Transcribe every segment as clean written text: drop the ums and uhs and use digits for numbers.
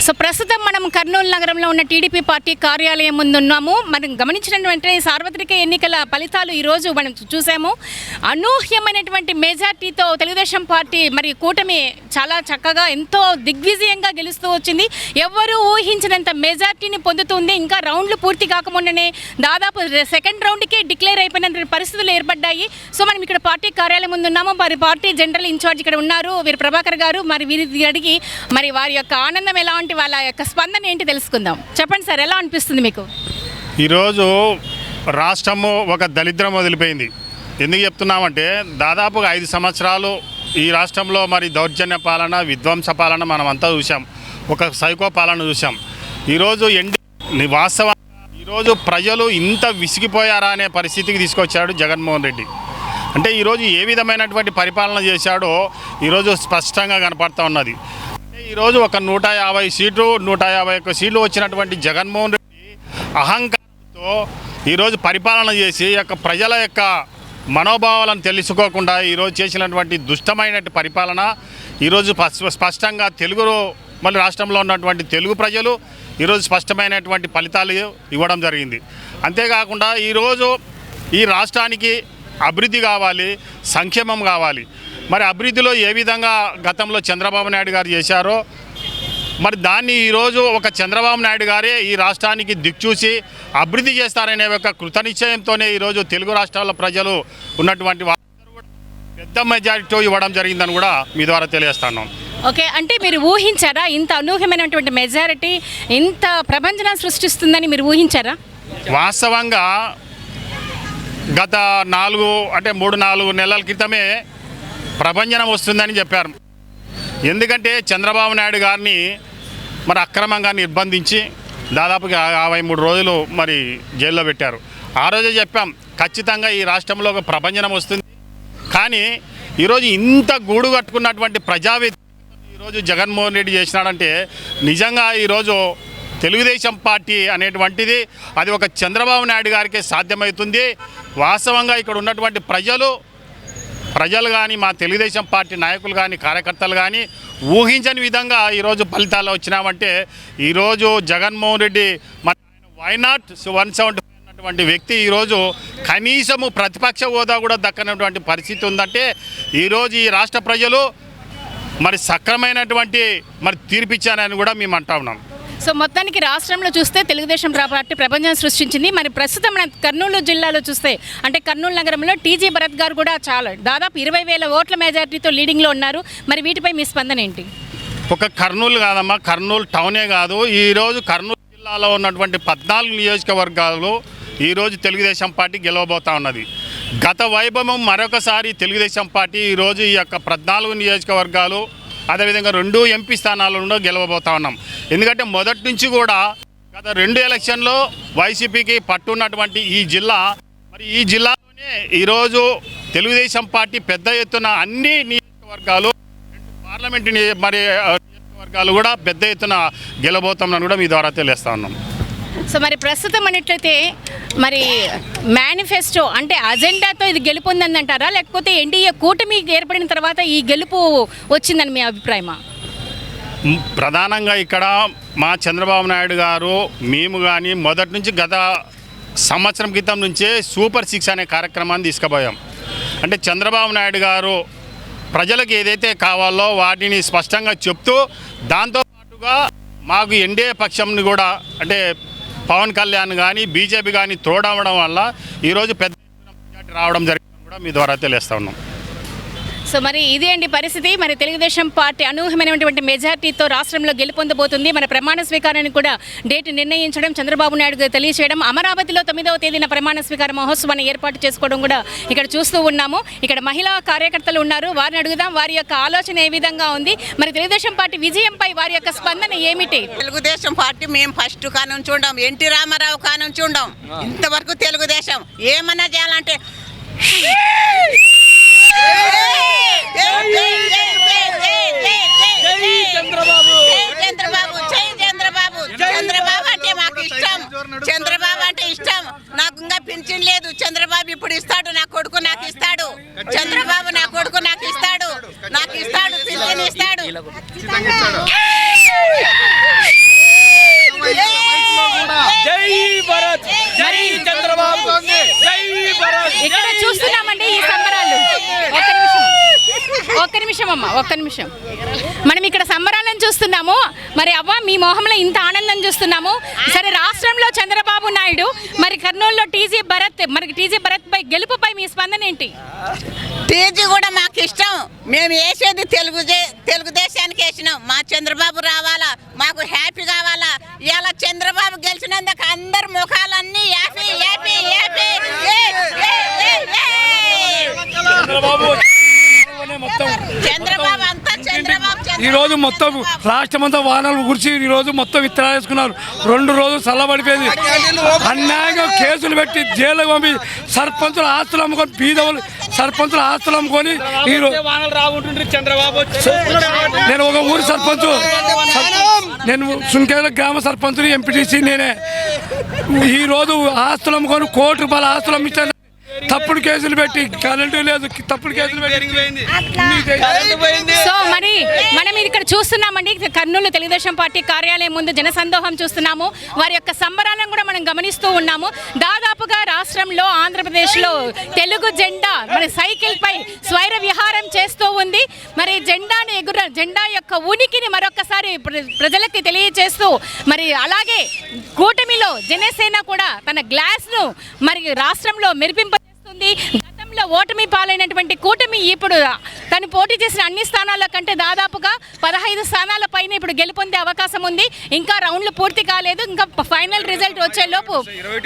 So ప్రస్తుతం మనం కర్నూలు నగరంలో ఉన్న టీడీపీ పార్టీ కార్యాలయం ముందు ఉన్నాము. మనం గమనించిన వెంటనే సార్వత్రిక ఎన్నికల ఫలితాలు ఈరోజు మనం చూసాము. అనూహ్యమైనటువంటి మెజార్టీతో తెలుగుదేశం పార్టీ మరి కూటమి చాలా చక్కగా ఎంతో దిగ్విజయంగా గెలుస్తూ వచ్చింది. ఎవరు ఊహించినంత మెజార్టీని పొందుతుంది. ఇంకా రౌండ్లు పూర్తి కాకముందనే దాదాపు సెకండ్ రౌండ్కి డిక్లేర్ అయిపోయిన పరిస్థితులు ఏర్పడ్డాయి. సో మనం ఇక్కడ పార్టీ కార్యాలయం ముందు ఉన్నాము. మరి పార్టీ జనరల్ ఇన్ఛార్జ్ ఇక్కడ ఉన్నారు, వీరు ప్రభాకర్ గారు. మరి వీరి అడిగి మరి వారి యొక్క ఆనందం ఎలా ఉంటే వాళ్ళ యొక్క స్పందన ఏంటి తెలుసుకుందాం. చెప్పండి సార్, ఎలా అనిపిస్తుంది మీకు? ఈరోజు రాష్ట్రము ఒక దరిద్రం వదిలిపోయింది. ఎందుకు చెప్తున్నామంటే దాదాపుగా 5 సంవత్సరాలు ఈ రాష్ట్రంలో మరి దౌర్జన్య పాలన, విధ్వంస పాలన మనం అంతా చూసాం. ఒక సైకో పాలన చూసాం. ఈరోజు వాస్తవంగా ఈరోజు ప్రజలు ఇంత విసిగిపోయారా అనే పరిస్థితికి తీసుకొచ్చాడు జగన్మోహన్ రెడ్డి. అంటే ఈరోజు ఏ విధమైనటువంటి పరిపాలన చేశాడో ఈరోజు స్పష్టంగా కనపడుతూ ఉన్నది. ఈరోజు ఒక 150 సీట్లు 151 సీట్లు వచ్చినటువంటి జగన్మోహన్ రెడ్డి అహంకారంతో ఈరోజు పరిపాలన చేసి ప్రజల యొక్క మనోభావాలను తెలుసుకోకుండా ఈరోజు చేసినటువంటి దుష్టమైన పరిపాలన ఈరోజు స్పష్టంగా మళ్ళీ రాష్ట్రంలో ఉన్నటువంటి తెలుగు ప్రజలు ఈరోజు స్పష్టమైనటువంటి ఫలితాలు ఇవ్వడం జరిగింది. అంతేకాకుండా ఈరోజు ఈ రాష్ట్రానికి అభివృద్ధి కావాలి, సంక్షేమం కావాలి. మరి అభివృద్ధిలో ఏ విధంగా గతంలో చంద్రబాబు నాయుడు గారు చేశారో మరి దాన్ని ఈరోజు ఒక చంద్రబాబు నాయుడు గారే ఈ రాష్ట్రానికి దిక్చూసి అభివృద్ధి చేస్తారనే ఒక కృతనిశ్చయంతోనే ఈరోజు తెలుగు రాష్ట్రాల ప్రజలు ఉన్నటువంటి పెద్ద మెజారిటీ ఇవ్వడం జరిగిందని కూడా మీ ద్వారా తెలియజేస్తాను. ఓకే, అంటే మీరు ఊహించారా ఇంత అనూహ్యమైనటువంటి మెజారిటీ ఇంత ప్రపంచం సృష్టిస్తుందని మీరు ఊహించారా? వాస్తవంగా గత 3-4 నెలల క్రితమే ప్రభంజనం వస్తుందని చెప్పారు. ఎందుకంటే చంద్రబాబు నాయుడు గారిని మరి అక్రమంగా నిర్బంధించి దాదాపుగా 53 రోజులు మరి జైల్లో పెట్టారు. ఆ రోజే చెప్పాం ఖచ్చితంగా ఈ రాష్ట్రంలో ఒక ప్రభంజనం వస్తుంది. కానీ ఈరోజు ఇంత గూడు కట్టుకున్నటువంటి ప్రజావేదిక ఈరోజు జగన్మోహన్ రెడ్డి చేసినాడంటే నిజంగా ఈరోజు తెలుగుదేశం పార్టీ అనేటువంటిది అది ఒక చంద్రబాబు నాయుడు గారికే సాధ్యమవుతుంది. వాస్తవంగా ఇక్కడ ఉన్నటువంటి ప్రజలు కానీ మా తెలుగుదేశం పార్టీ నాయకులు కానీ కార్యకర్తలు కానీ ఊహించని విధంగా ఈరోజు ఫలితాలు వచ్చినామంటే ఈరోజు జగన్మోహన్ రెడ్డి మరి వై నాట్ 175 అన్నటువంటి వ్యక్తి ఈరోజు కనీసము ప్రతిపక్ష హోదా కూడా దక్కనటువంటి పరిస్థితి ఉందంటే ఈరోజు ఈ రాష్ట్ర ప్రజలు మరి సక్రమైనటువంటి మరి తీర్పిచ్చారని కూడా మేము అంటా ఉన్నాం. సో మొత్తానికి రాష్ట్రంలో చూస్తే తెలుగుదేశం పార్టీ ప్రపంచం సృష్టించింది. మరి ప్రస్తుతం మన కర్నూలు జిల్లాలో చూస్తే అంటే కర్నూలు నగరంలో టీజీ భరత్ గారు కూడా దాదాపు 20,000 ఓట్ల మెజారిటీతో లీడింగ్లో ఉన్నారు. మరి వీటిపై మీ స్పందన ఏంటి? ఒక కర్నూలు కాదమ్మా, కర్నూలు టౌనే కాదు, ఈరోజు కర్నూలు జిల్లాలో ఉన్నటువంటి 14 నియోజకవర్గాలు ఈరోజు తెలుగుదేశం పార్టీ గెలవబోతూ ఉన్నది. గత వైభవం మరొకసారి తెలుగుదేశం పార్టీ ఈరోజు ఈ యొక్క 14 నియోజకవర్గాలు అదేవిధంగా 2 ఎంపీ స్థానాలను గెలవబోతా ఉన్నాం. ఎందుకంటే మొదటి నుంచి కూడా గత 2 ఎలక్షన్లో వైసీపీకి పట్టున్నటువంటి ఈ జిల్లా మరి ఈ జిల్లాలోనే ఈరోజు తెలుగుదేశం పార్టీ పెద్ద ఎత్తున అన్ని నియోజకవర్గాలు 2 పార్లమెంటు నియోజకవర్గాలు కూడా పెద్ద ఎత్తున గెలవబోతామని కూడా మీ ద్వారా తెలియజేస్తా ఉన్నాం. సో మరి ప్రస్తుతం అన్నట్లయితే మరి మేనిఫెస్టో అంటే అజెండాతో ఇది గెలుపొందని అంటారా, లేకపోతే ఎన్డీఏ కూటమి ఏర్పడిన తర్వాత ఈ గెలుపు వచ్చిందని మీ అభిప్రాయమా? ప్రధానంగా ఇక్కడ మా చంద్రబాబు నాయుడు గారు మేము కానీ మొదటి నుంచి గత సంవత్సరం క్రితం నుంచే సూపర్ 6 అనే కార్యక్రమాన్ని తీసుకుపోయాం. అంటే చంద్రబాబు నాయుడు గారు ప్రజలకు ఏదైతే కావాలో వాటిని స్పష్టంగా చెప్తూ దాంతోపాటుగా మాకు ఎన్డీఏ పక్షంని కూడా అంటే పవన్ కళ్యాణ్ కానీ బీజేపీ కానీ తోడవడం వల్ల ఈరోజు పెద్ద మెజారిటీ రావడం జరిగిందని కూడా మీ ద్వారా తెలియజేస్తా ఉన్నాం. సో మరి ఇదే అండి పరిస్థితి. మరి తెలుగుదేశం పార్టీ అనూహ్యమైనటువంటి మెజార్టీతో రాష్ట్రంలో గెలుపొందబోతుంది. మన ప్రమాణ స్వీకారానికి కూడా డేట్ నిర్ణయించడం, చంద్రబాబు నాయుడు గారు తెలియజేయడం, అమరావతిలో 9వ తేదీన ప్రమాణ స్వీకార మహోత్సవాన్ని ఏర్పాటు చేసుకోవడం కూడా ఇక్కడ చూస్తూ ఉన్నాము. ఇక్కడ మహిళా కార్యకర్తలు ఉన్నారు, వారిని అడుగుదాం వారి యొక్క ఆలోచన ఏ విధంగా ఉంది, మరి తెలుగుదేశం పార్టీ విజయంపై వారి యొక్క స్పందన ఏమిటి? తెలుగుదేశం పార్టీ మేము ఫస్ట్ కానుంచి ఉండం, ఎన్టీ రామారావు కానుంచి ఉండం. ఇంతవరకు తెలుగుదేశం ఏమన్నా చేయాలంటే చంద్రబాబు అంటే మాకు ఇష్టం. చంద్రబాబు అంటే ఇష్టం. నాకు ఇంకా పింఛన్ లేదు, చంద్రబాబు ఇప్పుడు ఇస్తాడు. నా కొడుకు నాకు ఇస్తాడు. చంద్రబాబు నా కొడుకు నాకు ఇస్తాడు పింఛన్ ఇస్తాడు. ఒక్క నిమిషం. మనం ఇక్కడ సంబరాలను చూస్తున్నాము. మరి అవ్వ మీ మొహంలో ఇంత ఆనందం చూస్తున్నాము. సరే, రాష్ట్రంలో చంద్రబాబు నాయుడు, మరి కర్నూలులో టీజీ భరత్ పై గెలుపుపై మీ స్పందన ఏంటి? టీజీ కూడా మాకు ఇష్టం. మేము వేసేది తెలుగుదేశానికి వేసినాం. మా చంద్రబాబు రావాలా, మాకు హ్యాపీ కావాలా. ఇవాళ చంద్రబాబు గెలిచినందుకు అందరు ముఖాలన్నీ హ్యాపీ హ్యాపీ హ్యాపీ. చంద్రబాబు అంతా ఈ రోజు మొత్తం రాష్ట్రం అంతా వాహనాలు గురిచి ఈ రోజు మొత్తం విత్తనాలు వేసుకున్నారు. 2 రోజులు చల్లబడిపోయింది. అన్యాయంగా కేసులు పెట్టి జైలు పంపి సర్పంచుల ఆస్తులు అమ్ముకొని బీదవులు సర్పంచుల ఆస్తులు అమ్ముకొని నేను ఒక ఊరి సర్పంచ్, నేను సుంకేల గ్రామ సర్పంచుని ఎంపీటీసీ నేనే. ఈ రోజు ఆస్తులు అమ్ముకొని కోటి రూపాయల ఆస్తులు అమ్మించాను. తప్పుడు కేసులు పెట్టి కరెంటు లేదు, తప్పుడు కేసులు పెట్టి. సో మరి మనం ఇక్కడ చూస్తున్నామండి, కర్నూలు తెలుగుదేశం పార్టీ కార్యాలయం ముందు జనసందోహం చూస్తున్నాము. వారి యొక్క సంబరాలను కూడా మనం గమనిస్తూ ఉన్నాము. దాదాపుగా రాష్ట్రంలో ఆంధ్రప్రదేశ్లో తెలుగు జెండా మరి సైకిల్ పై స్వైర విహారం చేస్తూ ఉంది. మరి జెండా యొక్క ఉనికిని మరొకసారి ప్రజలకి తెలియజేస్తూ, మరి అలాగే కూటమిలో జనసేన కూడా తన గ్లాస్ను మరి రాష్ట్రంలో మెరిపింప గతంలో ఓటమి పాలైనటువంటి కూటమి ఇప్పుడు తను పోటీ చేసిన అన్ని స్థానాల కంటే దాదాపుగా 15 స్థానాల పైన ఇప్పుడు గెలుపొందే అవకాశం ఉంది. ఇంకా రౌండ్లు పూర్తి కాలేదు. ఇంకా ఫైనల్ రిజల్ట్ వచ్చే లోపు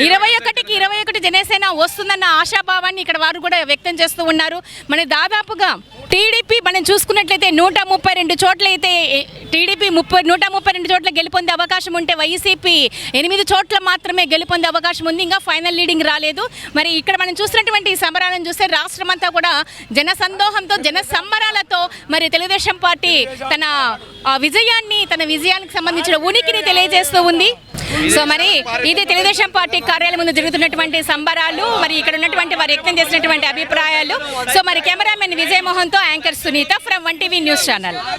21కి 21 జనసేన వస్తుందన్న ఆశాభావాన్ని ఇక్కడ వారు కూడా వ్యక్తం చేస్తూ ఉన్నారు. మన దాదాపుగా టీడీపీ మనం చూసుకున్నట్లయితే 132 చోట్ల అయితే టీడీపీ 132 చోట్ల గెలుపొందే అవకాశం ఉంటే వైసీపీ 8 చోట్ల మాత్రమే గెలుపొందే అవకాశం ఉంది. ఇంకా ఫైనల్ లీడింగ్ రాలేదు. మరి ఇక్కడ మనం చూసినటువంటి ఈ సంబరాలను చూస్తే రాష్ట్రం అంతా కూడా జన సందోహంతో జన సంబరాలతో మరి తెలుగుదేశం పార్టీ తన విజయానికి సంబంధించిన ఉనికిని తెలియజేస్తూ ఉంది. సో మరి ఇది తెలుగుదేశం పార్టీ కార్యాలయం ముందు జరుగుతున్నటువంటి సంబరాలు, మరి ఇక్కడ ఉన్నటువంటి వారు వ్యక్తం చేసినటువంటి అభిప్రాయాలు. సో మరి కెమెరామెన్ విజయమోహన్తో anchor Sunitha from 1TV news channel.